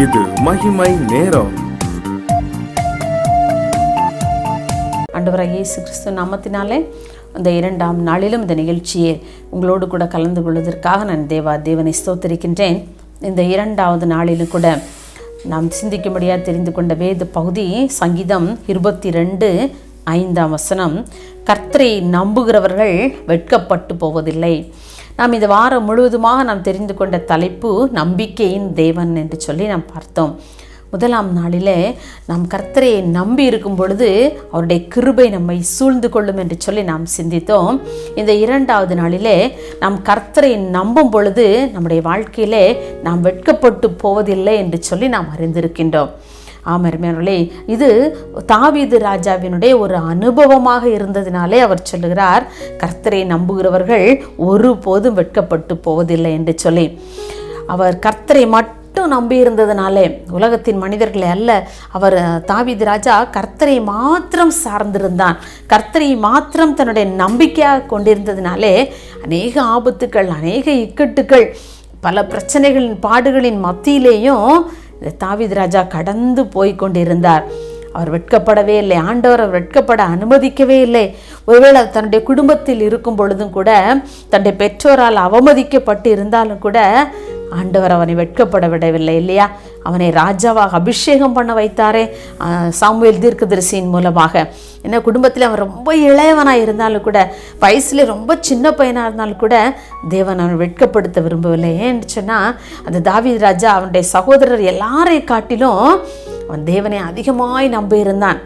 இது மகிமை நேரம். ஆண்டவராகிய இயேசு கிறிஸ்து நாமத்தினாலே இந்த 2ஆம் நாளிலும் இந்த நிகழ்ச்சியை உங்களோடு கூட கலந்து கொள்வதற்காக நான் தேவனை ஸ்தோத்திரிக்கின்றேன். இந்த 2வது நாளிலும் கூட நாம் சிந்திக்கும்படியாக தெரிந்து கொண்ட வேத பகுதி சங்கீதம் 22:5. கர்த்தரை நம்புகிறவர்கள் வெட்கப்பட்டு போவதில்லை. நாம் இந்த வாரம் முழுவதுமாக நாம் தெரிந்து கொண்ட தலைப்பு நம்பிக்கையின் தேவன் என்று சொல்லி நாம் பார்த்தோம். 1ஆம் நாளிலே நாம் கர்த்தரை நம்பி இருக்கும் பொழுது அவருடைய கிருபை நம்மை சூழ்ந்து கொள்ளும் என்று சொல்லி நாம் சிந்தித்தோம். இந்த 2வது நாளிலே நாம் கர்த்தரை நம்பும் பொழுது நம்முடைய வாழ்க்கையிலே நாம் வெட்கப்பட்டு போவதில்லை என்று சொல்லி நாம் அறிந்திருக்கின்றோம். ஆமருமையானவர்களே, இது தாவீது ராஜாவினுடைய ஒரு அனுபவமாக இருந்ததினாலே அவர் சொல்லுகிறார், கர்த்தரை நம்புகிறவர்கள் ஒருபோதும் வெட்கப்பட்டு போவதில்லை என்று சொல்லி. அவர் கர்த்தரை மட்டும் நம்பி இருந்ததினாலே, உலகத்தின் மனிதர்களை அல்ல, அவர் தாவீது ராஜா கர்த்தரை மாத்திரம் சார்ந்திருந்தான். கர்த்தரை மாத்திரம் தன்னுடைய நம்பிக்கையாக கொண்டிருந்ததினாலே அநேக ஆபத்துக்கள், அநேக இக்கட்டுகள், பல பிரச்சனைகளின் பாடுகளின் மத்தியிலேயும் தாவீது ராஜா கடந்து போய் கொண்டிருந்தார். அவர் வெட்கப்படவே இல்லை. ஆண்டவர் அவர் வெட்கப்பட அனுமதிக்கவே இல்லை. ஒருவேளை தன்னுடைய குடும்பத்தில் இருக்கும் பொழுதும் கூட, தன்னுடைய பெற்றோரால் அவமதிக்கப்பட்டு இருந்தாலும் கூட ஆண்டவர் அவனை வெட்கப்பட விடவில்லை இல்லையா? அவனை ராஜாவாக அபிஷேகம் பண்ண வைத்தாரே சாமுவேல் தீர்க்கதரிசியின் மூலமாக. என்ன, குடும்பத்தில் அவன் ரொம்ப இளையவனாக இருந்தாலும் கூட, வயசுல ரொம்ப சின்ன பையனாக இருந்தாலும் கூட தேவன் அவனை வெட்கப்படுத்த விரும்பவில்லை. ஏன்னு சொன்னால், அந்த தாவீது ராஜா அவனுடைய சகோதரர் எல்லாரை காட்டிலும் அவன் தேவனை அதிகமாய் நம்பி இருந்தான்.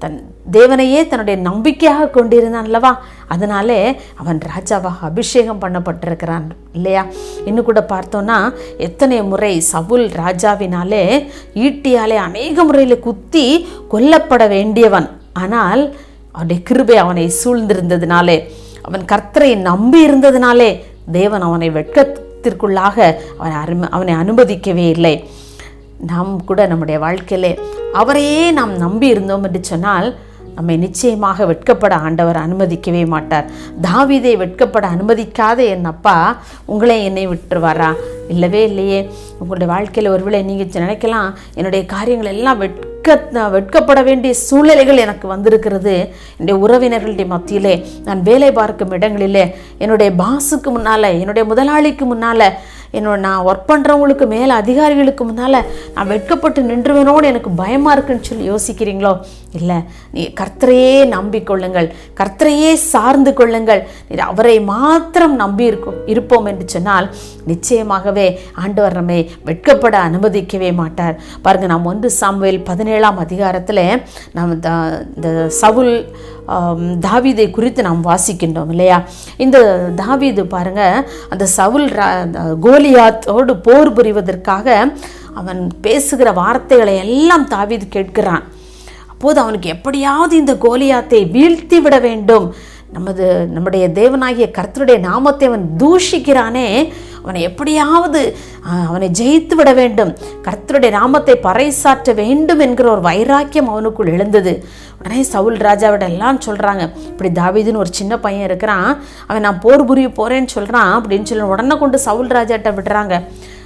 தன் தேவனையே தன்னுடைய நம்பிக்கையாக கொண்டிருந்தான் அல்லவா? அதனாலே அவன் ராஜாவாக அபிஷேகம் பண்ணப்பட்டிருக்கிறான் இல்லையா? இன்னும் கூட பார்த்தோன்னா, எத்தனை முறை சவுல் ராஜாவினாலே ஈட்டியாலே அநேக முறையில் குத்தி கொல்லப்பட வேண்டியவன். ஆனால் அவனுடைய கிருபை அவனை சூழ்ந்திருந்ததினாலே, அவன் கர்த்தரை நம்பி இருந்ததினாலே தேவன் அவனை வெட்கத்திற்குள்ளாக அவனை அனுமதிக்கவே இல்லை. நாம் கூட நம்முடைய வாழ்க்கையிலே அவரையே நாம் நம்பி இருந்தோம் என்று சொன்னால் நம்மை நிச்சயமாக வெட்கப்பட ஆண்டவர் அனுமதிக்கவே மாட்டார். தாவீதை வெட்கப்பட அனுமதிக்காத என் அப்பா உங்களை என்னை விட்டுருவாரா? இல்லவே இல்லையே. உங்களுடைய வாழ்க்கையில் ஒருவேளை நீங்கள் நினைக்கலாம், என்னுடைய காரியங்கள் எல்லாம் வெட்கப்பட வேண்டிய சூழ்நிலைகள் எனக்கு வந்திருக்கிறது. என்னுடைய உறவினர்களுடைய மத்தியிலே, நான் வேலை பார்க்கும் இடங்களிலே, என்னுடைய பாஸுக்கு முன்னால், என்னுடைய முதலாளிக்கு முன்னால், நான் ஒர்க் பண்ணுறவங்களுக்கு மேலே அதிகாரிகளுக்கு முன்னால் நான் வெட்கப்பட்டு நின்றுவேனோடு எனக்கு பயமாக இருக்குன்னு சொல்லி யோசிக்கிறீங்களோ? இல்லை, நீ கர்த்தரையே நம்பிக்கொள்ளுங்கள், கர்த்தரையே சார்ந்து கொள்ளுங்கள். அவரை மாத்திரம் நம்பி இருப்போம் என்று சொன்னால் நிச்சயமாகவே ஆண்டவர் நம்மை வெட்கப்பட அனுமதிக்கவே மாட்டார். பாருங்கள், நாம் 1 சாமுவேல் 17ஆம் அதிகாரத்தில் நாம் இந்த சவுல் தாவீதை குறித்து நாம் வாசிக்கின்றோம் இல்லையா? இந்த தாவீது பாருங்க, அந்த சவுல் கோலியாத்தோடு போர் புரிவதற்காக அவன் பேசுகிற வார்த்தைகளை எல்லாம் தாவீது கேட்கிறான். அப்போது அவனுக்கு எப்படியாவது இந்த கோலியாத்தை வீழ்த்தி விட வேண்டும், நம்முடைய தேவனாகிய கர்த்தருடைய நாமத்தை அவன் தூஷிக்கிறானே, அவனை எப்படியாவது அவனை ஜெயித்து விட வேண்டும், கர்த்தருடைய நாமத்தை பறைசாற்ற வேண்டும் என்கிற ஒரு வைராக்கியம் அவனுக்குள் எழுந்தது. உடனே சவுல் ராஜாவிட எல்லாம் சொல்கிறாங்க, இப்படி தாவீதுன்னு ஒரு சின்ன பையன் இருக்கிறான், அவன் நான் போர் புரிய போகிறேன்னு சொல்கிறான் அப்படின்னு சொல்லி உடனே கொண்டு சவுல் ராஜாட்ட விடுறாங்க.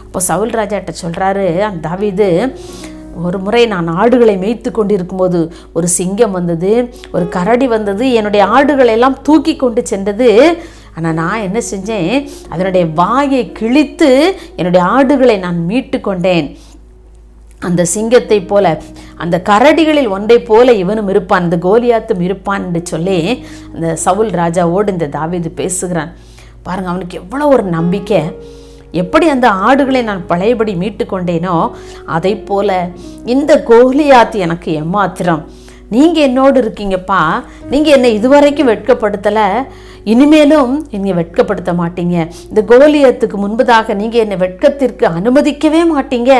அப்போ சவுல் ராஜாட்ட சொல்கிறாரு அந்த தாவீது, ஒரு முறை நான் ஆடுகளை மேய்த்து கொண்டு இருக்கும்போது ஒரு சிங்கம் வந்தது, ஒரு கரடி வந்தது, என்னுடைய ஆடுகளை எல்லாம் தூக்கி கொண்டு சென்றது. ஆனால் நான் என்ன செஞ்சேன், அதனுடைய வாயை கிழித்து என்னுடைய ஆடுகளை நான் மீட்டு கொண்டேன். அந்த சிங்கத்தை போல, அந்த கரடிகளில் ஒன்றை போல இவனும் இருப்பான், இந்த கோலியாத்தும் இருப்பான் என்று சொல்லி அந்த சவுல் ராஜாவோடு இந்த தாவீது பேசுகிறான். பாருங்கள், அவனுக்கு எவ்வளோ ஒரு நம்பிக்கை. எப்படி அந்த ஆடுகளை நான் பழையபடி மீட்டு கொண்டேனோ அதை போல இந்த கோலியாத்து எனக்கு எம்மாத்திரம். நீங்கள் என்னோடு இருக்கீங்கப்பா, நீங்கள் என்னை இதுவரைக்கும் வெட்கப்படுத்தலை, இனிமேலும் நீங்கள் வெட்கப்படுத்த மாட்டீங்க. இந்த கோலியாத்துக்கு முன்பதாக நீங்கள் என்னை வெட்கத்திற்கு அனுமதிக்கவே மாட்டீங்க,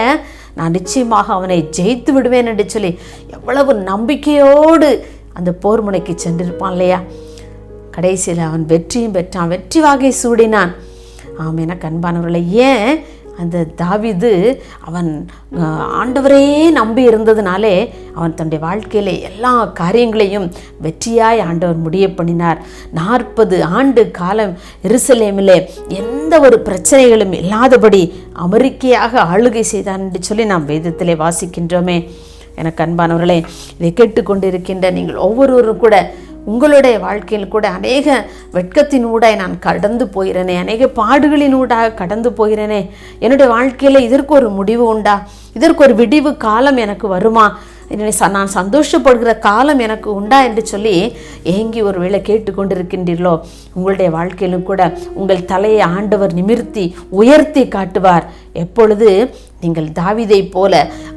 நான் நிச்சயமாக அவனை ஜெயித்து விடுவேன் என்று சொல்லி எவ்வளவு நம்பிக்கையோடு அந்த போர் முனைக்கு சென்றிருப்பான் இல்லையா? கடைசியில் அவன் வெற்றியும் பெற்றான், வெற்றி வாகை சூடினான். ஆம், எனக்கு அன்பானவர்களை, ஏன் அந்த தாவீது அவன் ஆண்டவரே நம்பி இருந்ததுனாலே அவன் தன்னுடைய வாழ்க்கையிலே எல்லா காரியங்களையும் வெற்றியாய் ஆண்டவர் முடிய பண்ணினார். 40 ஆண்டு காலம் எருசலேமிலே எந்த ஒரு பிரச்சனைகளும் இல்லாதபடி அமெரிக்கையாக ஆளுகை செய்தான் என்று சொல்லி நாம் வேதத்திலே வாசிக்கின்றோமே. எனக்கு அன்பானவர்களே, இதை கேட்டுக்கொண்டிருக்கின்ற நீங்கள் ஒவ்வொருவரும் கூட உங்களுடைய வாழ்க்கையில் கூட அநேக வெட்கத்தினூடாய் நான் கடந்து போகிறேனே, அநேக பாடுகளினூடாக கடந்து போகிறேனே, என்னுடைய வாழ்க்கையில் இதற்கு ஒரு முடிவு உண்டா, இதற்கு ஒரு விடிவு காலம் எனக்கு வருமா, நான் சந்தோஷப்படுகிற காலம் எனக்கு உண்டா என்று சொல்லி ஏங்கி ஒரு வேளை கேட்டுக்கொண்டிருக்கின்றீர்களோ, உங்களுடைய வாழ்க்கையிலும் கூட உங்கள் தலையை ஆண்டவர் நிமிர்த்தி உயர்த்தி காட்டுவார். எப்பொழுது நீங்கள் தாவீதை போல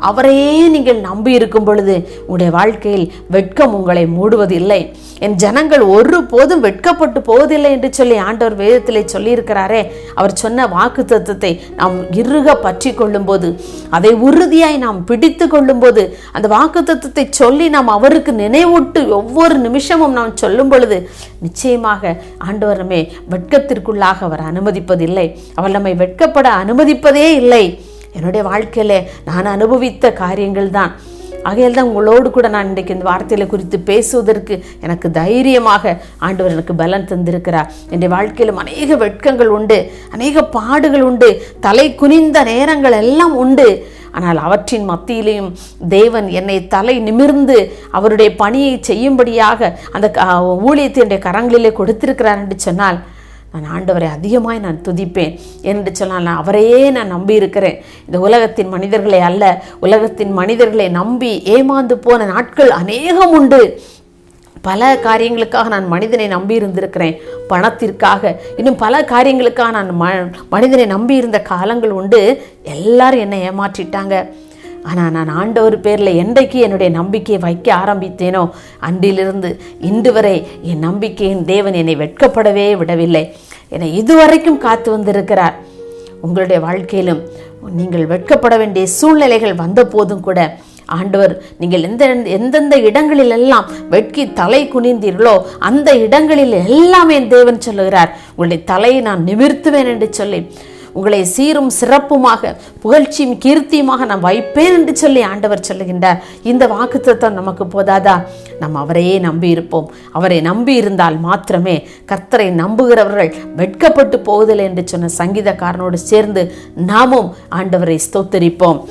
அவரையே நீங்கள் நம்பி இருக்கும் பொழுது உங்களுடைய வாழ்க்கையில் வெட்கம் உங்களை மூடுவதில்லை. என் ஜனங்கள் ஒரு போதும் வெட்கப்பட்டு போவதில்லை என்று சொல்லி ஆண்டவர் வேதத்திலே சொல்லியிருக்கிறாரே. அவர் சொன்ன வாக்கு தத்துவத்தை நாம் இறுக பற்றி கொள்ளும் போது, அதை உறுதியாய் நாம் பிடித்து கொள்ளும் போது, அந்த வாக்கு தத்துவத்தை சொல்லி நாம் அவருக்கு நினைவூட்டு ஒவ்வொரு நிமிஷமும் நாம் சொல்லும் பொழுது நிச்சயமாக ஆண்டவர் நம்மை வெட்கத்திற்குள்ளாக அவர் அனுமதிப்பதில்லை. அவர் நம்மை வெட்கப்பட அனுமதிப்பதே இல்லை. என்னுடைய வாழ்க்கையில நான் அனுபவித்த காரியங்கள் தான். ஆகையால் தான் உங்களோடு கூட நான் இன்றைக்கு இந்த வார்த்தையில குறித்து பேசுவதற்கு எனக்கு தைரியமாக ஆண்டவர் எனக்கு பலன் தந்திருக்கிறார். என்னுடைய வாழ்க்கையிலும் அநேக வெட்கங்கள் உண்டு, அநேக பாடுகள் உண்டு, தலை குனிந்த நேரங்கள் எல்லாம் உண்டு. ஆனால் அவற்றின் மத்தியிலையும் தேவன் என்னை தலை நிமிர்ந்து அவருடைய பணியை செய்யும்படியாக அந்த ஊழியத்தினுடைய கரங்களிலே கொடுத்திருக்கிறார் என்று சொன்னால் நான் ஆண்டவரை அதிகமாய் நான் துதிப்பேன் என்று சொன்னால் அவரையே நான் நம்பி இருக்கிறேன். இந்த உலகத்தின் மனிதர்களை அல்ல, உலகத்தின் மனிதர்களை நம்பி ஏமாந்து போன நாட்கள் அநேகம் உண்டு. பல காரியங்களுக்காக நான் மனிதனை நம்பி இருந்திருக்கிறேன், பணத்திற்காக, இன்னும் பல காரியங்களுக்காக நான் மனிதனை நம்பி இருந்த காலங்கள் உண்டு. எல்லாரும் என்னை ஏமாற்றிட்டாங்க. ஆனால் நான் ஆண்டவர் பேரில் என்றைக்கு என்னுடைய நம்பிக்கையை வைக்க ஆரம்பித்தேனோ அன்றிலிருந்து இன்று வரை என் நம்பிக்கையின் தேவன் என்னை வெட்கப்படவே விடவில்லை. என்னை இதுவரைக்கும் காத்து வந்திருக்கிறார். உங்களுடைய வாழ்க்கையிலும் நீங்கள் வெட்கப்பட வேண்டிய சூழ்நிலைகள் வந்த போதும் கூட ஆண்டவர் நீங்கள் எந்தெந்த இடங்களில் எல்லாம் வெட்கி தலை குனிந்தீர்களோ அந்த இடங்களில் எல்லாம் என் தேவன் சொல்லுகிறார், உங்களுடைய தலையை நான் நிமிர்த்துவேன் என்று சொல்லி உங்களை சீரும் சிறப்புமாக புகழ்ச்சியும் கீர்த்தியுமாக நான் வைப்பேன் என்று சொல்லி ஆண்டவர் சொல்லுகின்றார். இந்த வாக்குத்தத்தம் நமக்கு போதாதா? நாம் அவரையே நம்பி இருப்போம். அவரை நம்பி இருந்தால் மாத்திரமே கர்த்தரை நம்புகிறவர்கள் வெட்கப்பட்டு போவதில்லை என்று சொன்ன சங்கீதக்காரனோடு சேர்ந்து நாமும் ஆண்டவரை ஸ்தோத்தரிப்போம்.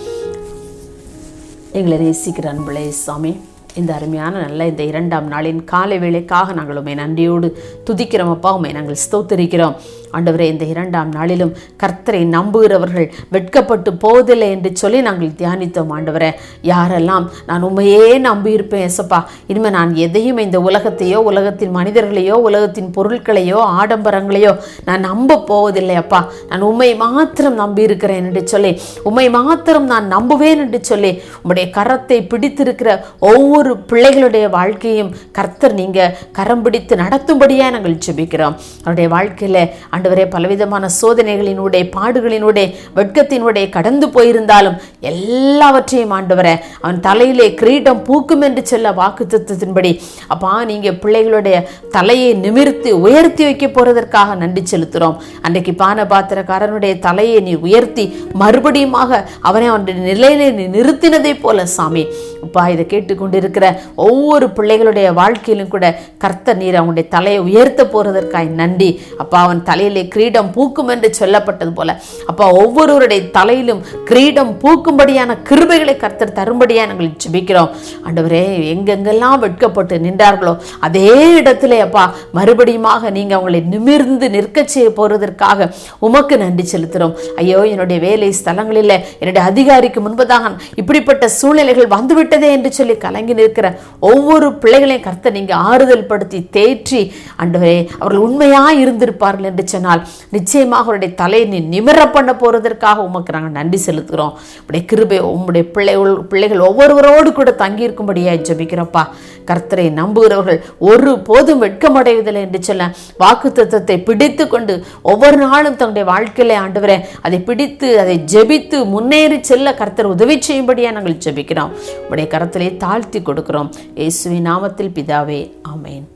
எங்களை நேசிக்கிற அன்புலே சாமி, இந்த அருமையான நல்ல இந்த 2ஆம் நாளின் காலை வேளைக்காக நாங்கள் உம்மை நன்றியோடு துதிக்கிறோம் அப்பா. உம்மை நாங்கள் ஸ்தோத்தரிக்கிறோம் ஆண்டவரே. இந்த 2ஆம் நாளிலும் கர்த்தரை நம்புகிறவர்கள் வெட்கப்பட்டு போவதில்லை என்று சொல்லி நாங்கள் தியானித்தோம் ஆண்டவரே. யாரெல்லாம் நான் உண்மையே நம்பியிருப்பேன் ஏசப்பா, இனிமேல் நான் எதையும் இந்த உலகத்தையோ உலகத்தின் மனிதர்களையோ உலகத்தின் பொருட்களையோ ஆடம்பரங்களையோ நான் நம்ப போவதில்லை அப்பா, நான் உண்மை மாத்திரம் நம்பியிருக்கிறேன் என்று சொல்லி, உண்மை மாத்திரம் நான் நம்புவேன் என்று சொல்லி உம்முடைய கரத்தை பிடித்திருக்கிற ஒவ்வொரு பிள்ளைகளுடைய வாழ்க்கையும் கர்த்தர் நீங்க கரம் பிடித்து நடத்தும்படியாக நாங்கள் ஜெபிக்கிறோம். அவருடைய வாழ்க்கையில ஆண்டவரே பலவிதமான சோதனைகளினுடைய பாடுகளினுடைய வெட்கத்தினுடைய கடந்து போயிருந்தாலும் எல்லாவற்றையும் ஆண்டவரே அவன் தலையிலே கிரீடம் பூக்கும் என்று சொல்ல வாக்குத்தத்தத்தின்படி அப்பா நீங்க பிள்ளைகளுடைய தலையை நிமிர்த்தி உயர்த்தி வைக்க போறதற்காக நன்றி செலுத்துறோம். அன்றைக்கு பானபாத்திரக்காரனுடைய தலையை நீ உயர்த்தி மறுபடியுமாக அவனை அவனுடைய நிலையிலே நீ நிறுத்தினதை போல சாமி அப்பா இதை கேட்டுக்கொண்டிருக்கிற ஒவ்வொரு பிள்ளைகளுடைய வாழ்க்கையிலும் கூட கர்த்தர் நீர் அவனுடைய தலையை உயர்த்த போறதற்காக நன்றி அப்பா. அவன் தலையிலே கிரீடம் பூக்கும் என்று சொல்லப்பட்டது போல அப்பா ஒவ்வொருவருடைய தலையிலும் கிரீடம் பூக்கும்படியான கிருபைகளை கர்த்தர் தரும்படியா நாங்கள் ஜெபிக்கிறோம் ஆண்டவரே. எங்கெங்கெல்லாம் வெட்கப்பட்டு நின்றார்களோ அதே இடத்திலே அப்பா மறுபடியுமாக நீங்க அவங்களை நிமிர்ந்து நிற்க செய்ய போறதற்காக உமக்கு நன்றி செலுத்துறோம். ஐயோ என்னுடைய வேலை ஸ்தலங்களில் என்னுடைய அதிகாரிக்கு முன்பதாக இப்படிப்பட்ட சூழ்நிலைகள் வந்துவிட்டதே என்று சொல்லி கலங்கி நிற்கிற ஒவ்வொரு பிள்ளைகளையும் கர்த்தர் நீங்க ஆறுதல் படுத்தி தேற்றி ஆண்டவரே அவர்கள் உண்மையாய் இருந்திருப்பார்கள் என்று சொன்னால் நிச்சயமாக அவருடைய தலையை நீ நிமிர பண்ண போறதற்காக உமக்கு நாங்கள் நன்றி செலுத்துகிறோம். உடைய கிருபை உம்முடைய பிள்ளைகள் ஒவ்வொருவரோடு கூட தங்கி இருக்கும்படியாய் ஜெபிக்கிறோம்ப்பா. கர்த்தரை நம்புகிறவர்கள் ஒரு போதும் வெட்கமடைவதில்லை என்று சொல்ல வாக்குத்தத்தத்தை பிடித்து கொண்டு ஒவ்வொரு நாளும் தன்னுடைய வாழ்க்கையில ஆண்டவரே அதை பிடித்து அதை ஜெபித்து முன்னேறி செல்ல கர்த்தர் உதவி செய்யும்படியா நாங்கள் ஜெபிக்கிறோம். உடைய கரத்திலே தாழ்த்தி கொடுக்கிறோம். இயேசுவின் நாமத்தில் பிதாவே, ஆமென்.